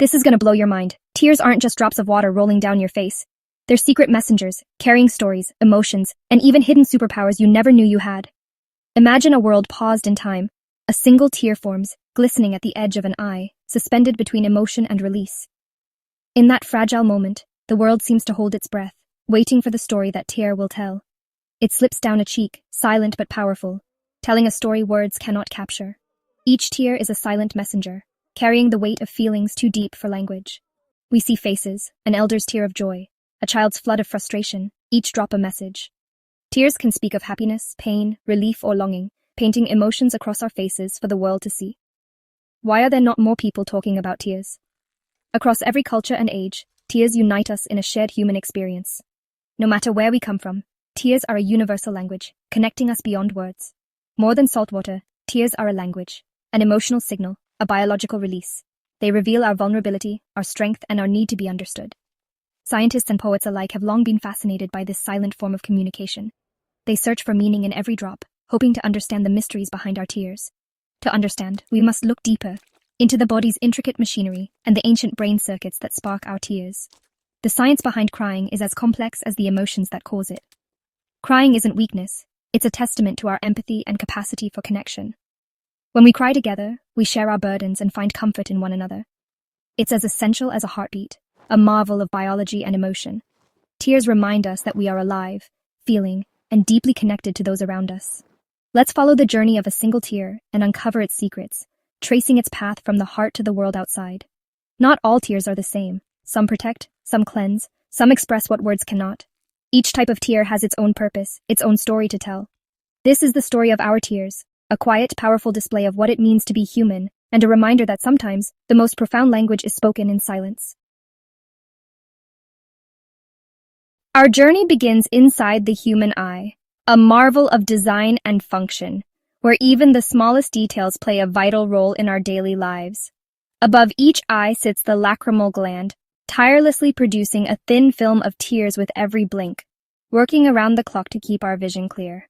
This is gonna blow your mind. Tears aren't just drops of water rolling down your face. They're secret messengers, carrying stories, emotions, and even hidden superpowers you never knew you had. Imagine a world paused in time. A single tear forms, glistening at the edge of an eye, suspended between emotion and release. In that fragile moment, the world seems to hold its breath, waiting for the story that tear will tell. It slips down a cheek, silent but powerful, telling a story words cannot capture. Each tear is a silent messenger, carrying the weight of feelings too deep for language. We see faces, an elder's tear of joy, a child's flood of frustration, each drop a message. Tears can speak of happiness, pain, relief, or longing, painting emotions across our faces for the world to see. Why are there not more people talking about tears? Across every culture and age, tears unite us in a shared human experience. No matter where we come from, tears are a universal language, connecting us beyond words. More than salt water, tears are a language, an emotional signal, a biological release. They reveal our vulnerability, our strength, and our need to be understood. Scientists and poets alike have long been fascinated by this silent form of communication. They search for meaning in every drop, hoping to understand the mysteries behind our tears. To understand, we must look deeper, into the body's intricate machinery and the ancient brain circuits that spark our tears. The science behind crying is as complex as the emotions that cause it. Crying isn't weakness, it's a testament to our empathy and capacity for connection. When we cry together, we share our burdens and find comfort in one another. It's as essential as a heartbeat, a marvel of biology and emotion. Tears remind us that we are alive, feeling, and deeply connected to those around us. Let's follow the journey of a single tear and uncover its secrets, tracing its path from the heart to the world outside. Not all tears are the same. Some protect, some cleanse, some express what words cannot. Each type of tear has its own purpose, its own story to tell. This is the story of our tears, a quiet, powerful display of what it means to be human, and a reminder that sometimes the most profound language is spoken in silence. Our journey begins inside the human eye, a marvel of design and function, where even the smallest details play a vital role in our daily lives. Above each eye sits the lacrimal gland, tirelessly producing a thin film of tears with every blink, working around the clock to keep our vision clear.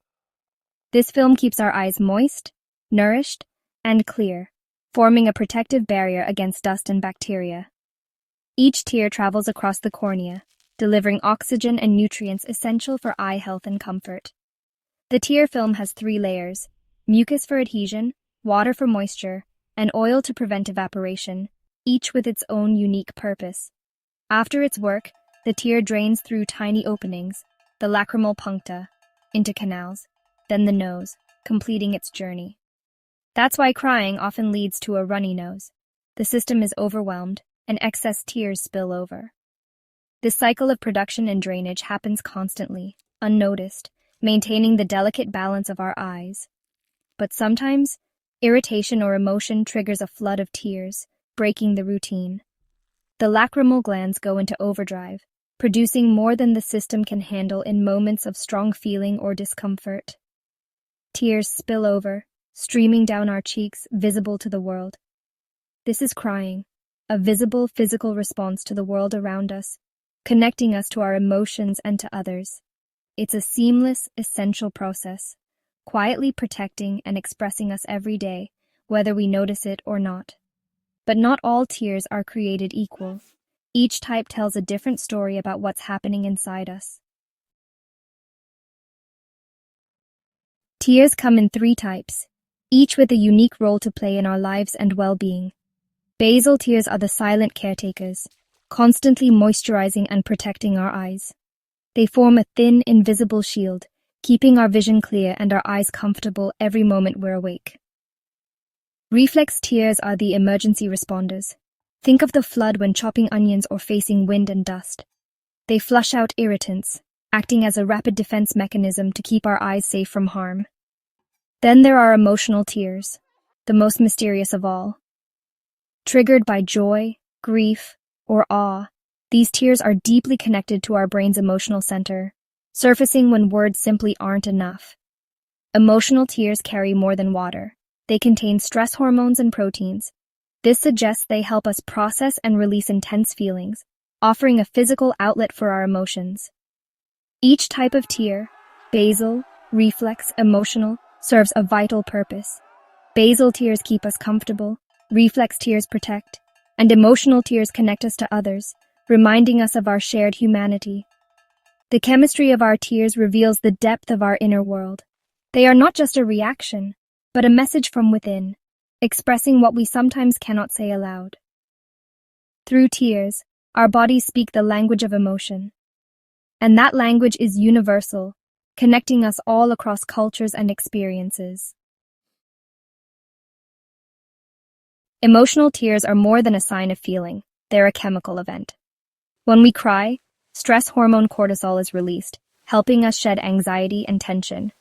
This film keeps our eyes moist, nourished, and clear, forming a protective barrier against dust and bacteria. Each tear travels across the cornea, delivering oxygen and nutrients essential for eye health and comfort. The tear film has 3 layers: mucus for adhesion, water for moisture, and oil to prevent evaporation, each with its own unique purpose. After its work, the tear drains through tiny openings, the lacrimal puncta, into canals, then the nose, completing its journey. That's why crying often leads to a runny nose. The system is overwhelmed, and excess tears spill over. This cycle of production and drainage happens constantly, unnoticed, maintaining the delicate balance of our eyes. But sometimes, irritation or emotion triggers a flood of tears, breaking the routine. The lacrimal glands go into overdrive, producing more than the system can handle in moments of strong feeling or discomfort. Tears spill over, streaming down our cheeks, visible to the world. This is crying, a visible physical response to the world around us, connecting us to our emotions and to others. It's a seamless, essential process, quietly protecting and expressing us every day, whether we notice it or not. But not all tears are created equal. Each type tells a different story about what's happening inside us. Tears come in 3 types, each with a unique role to play in our lives and well-being. Basal tears are the silent caretakers, constantly moisturizing and protecting our eyes. They form a thin, invisible shield, keeping our vision clear and our eyes comfortable every moment we're awake. Reflex tears are the emergency responders. Think of the flood when chopping onions or facing wind and dust. They flush out irritants, acting as a rapid defense mechanism to keep our eyes safe from harm. Then there are emotional tears, the most mysterious of all. Triggered by joy, grief, or awe, these tears are deeply connected to our brain's emotional center, surfacing when words simply aren't enough. Emotional tears carry more than water. They contain stress hormones and proteins. This suggests they help us process and release intense feelings, offering a physical outlet for our emotions. Each type of tear, basal, reflex, emotional, serves a vital purpose. Basal tears keep us comfortable, reflex tears protect, And emotional tears connect us to others, reminding us of our shared humanity. The chemistry of our tears reveals the depth of our inner world. They are not just a reaction, but a message from within, expressing what we sometimes cannot say aloud. Through tears, our bodies speak the language of emotion. And that language is universal, connecting us all across cultures and experiences. Emotional tears are more than a sign of feeling, they're a chemical event. When we cry, stress hormone cortisol is released, helping us shed anxiety and tension.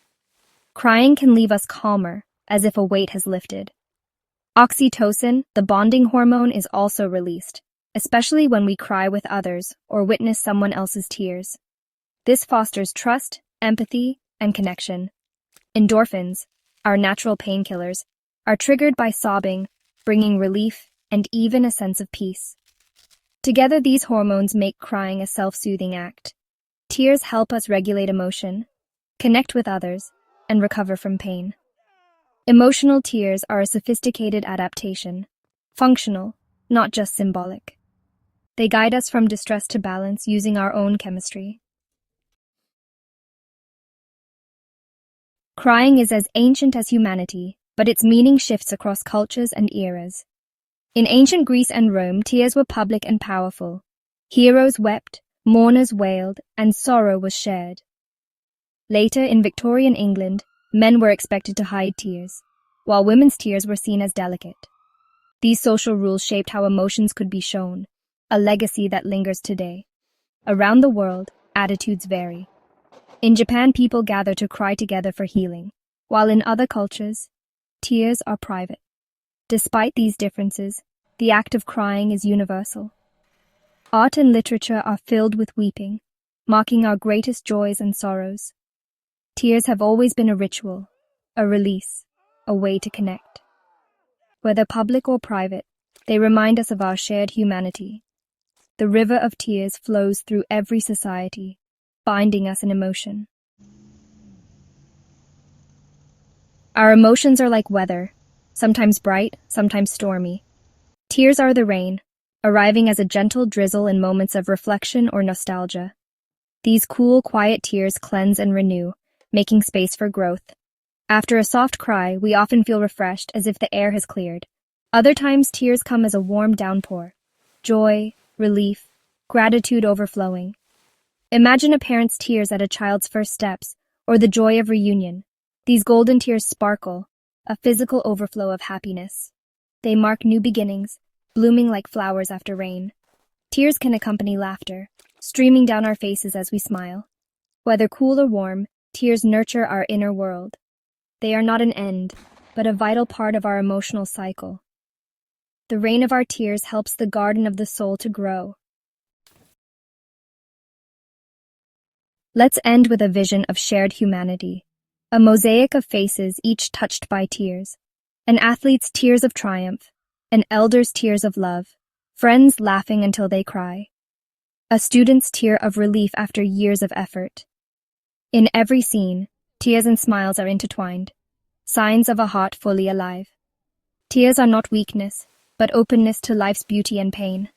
Crying can leave us calmer, as if a weight has lifted. Oxytocin, the bonding hormone, is also released, especially when we cry with others or witness someone else's tears. This fosters trust, empathy, and connection. Endorphins, our natural painkillers, are triggered by sobbing, bringing relief and even a sense of peace. Together, these hormones make crying a self-soothing act. Tears help us regulate emotion, connect with others, and recover from pain. Emotional tears are a sophisticated adaptation, functional, not just symbolic. They guide us from distress to balance using our own chemistry. Crying is as ancient as humanity, but its meaning shifts across cultures and eras. In ancient Greece and Rome, tears were public and powerful. Heroes wept, mourners wailed, and sorrow was shared. Later, in Victorian England, men were expected to hide tears, while women's tears were seen as delicate. These social rules shaped how emotions could be shown, a legacy that lingers today. Around the world, attitudes vary. In Japan, people gather to cry together for healing, while in other cultures, tears are private. Despite these differences, the act of crying is universal. Art and literature are filled with weeping, marking our greatest joys and sorrows. Tears have always been a ritual, a release, a way to connect. Whether public or private, they remind us of our shared humanity. The river of tears flows through every society, binding us in emotion. Our emotions are like weather, sometimes bright, sometimes stormy. Tears are the rain, arriving as a gentle drizzle in moments of reflection or nostalgia. These cool, quiet tears cleanse and renew, making space for growth. After a soft cry, we often feel refreshed, as if the air has cleared. Other times, tears come as a warm downpour. Joy, relief, gratitude overflowing. Imagine a parent's tears at a child's first steps, or the joy of reunion. These golden tears sparkle, a physical overflow of happiness. They mark new beginnings, blooming like flowers after rain. Tears can accompany laughter, streaming down our faces as we smile. Whether cool or warm, tears nurture our inner world. They are not an end, but a vital part of our emotional cycle. The rain of our tears helps the garden of the soul to grow. Let's end with a vision of shared humanity, a mosaic of faces each touched by tears. An athlete's tears of triumph, an elder's tears of love, friends laughing until they cry. A student's tear of relief after years of effort. In every scene, tears and smiles are intertwined, signs of a heart fully alive. Tears are not weakness, but openness to life's beauty and pain.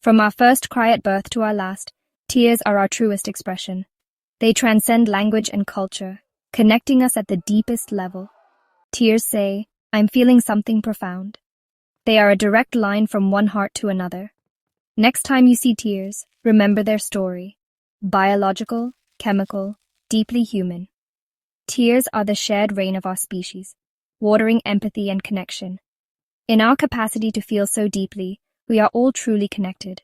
From our first cry at birth to our last, tears are our truest expression. They transcend language and culture, connecting us at the deepest level. Tears say, "I'm feeling something profound." They are a direct line from one heart to another. Next time you see tears, remember their story. Biological, chemical, deeply human. Tears are the shared rain of our species, watering empathy and connection. In our capacity to feel so deeply, we are all truly connected.